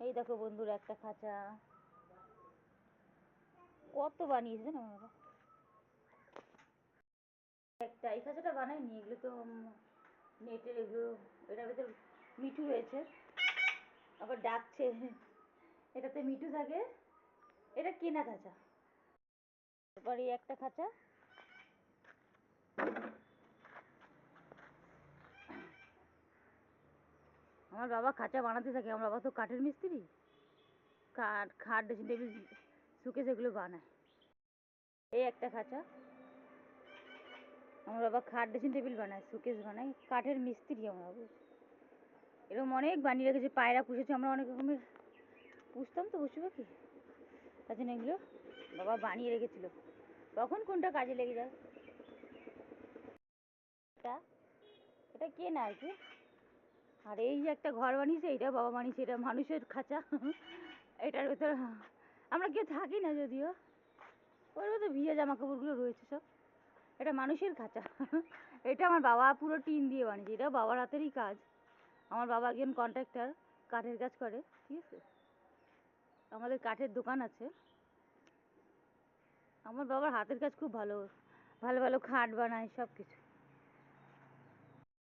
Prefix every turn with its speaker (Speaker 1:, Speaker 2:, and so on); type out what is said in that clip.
Speaker 1: এই দেখো বন্ধুরা একটা খাঁচা কত বানিয়েছে না বাবা। একটা এই খাঁচাটা বানাইনি, এগুলো তো নেটের, এগুলো এটার ভেতর মিঠু রয়েছে, আবার ডাকছে, এটাতে মিঠু থাকে, এটা কেনা খাঁচা। তারপরে একটা খাঁচা, আমার বাবা খাঁচা বানাতে থাকে, আমার বাবা তো কাঠের মিস্ত্রি, কাঠ, খাট, ড্রেসিং টেবিল, সুকেস এগুলো বানায়। এই একটা খাঁচা, আমার বাবা খাট, ড্রেসিং টেবিল বানায়, সুকেস বানায়, কাঠের মিস্ত্রি আমার বাবা। এরকম অনেক বানিয়ে রেখেছে, পায়রা পুষেছে, আমরা অনেক রকমের পুষতাম তো পশু পাখি, তার জন্য এগুলো বাবা বানিয়ে রেখেছিল, তখন কোনটা কাজে লেগে যায়। এটা এটা কেনা আর কি। আর এই যে একটা ঘর বানিয়েছে, এটা বাবা বানিয়েছে, এটা মানুষের খাঁচা। এটার ভেতর আমরা কেউ থাকি না যদিও, ওর ভেতর ভিজে জামা কাপড়গুলো রয়েছে সব। এটা মানুষের খাঁচা। এটা আমার বাবা পুরো টিন দিয়ে বানিয়েছে, এটা বাবার হাতেরই কাজ। আমার বাবা একজন কন্ট্রাক্টর, কাঠের কাজ করে, ঠিক আছে, আমাদের কাঠের দোকান আছে। আমার বাবার হাতের কাজ খুব ভালো, ভালো ভালো খাট বানায়, সব কিছু।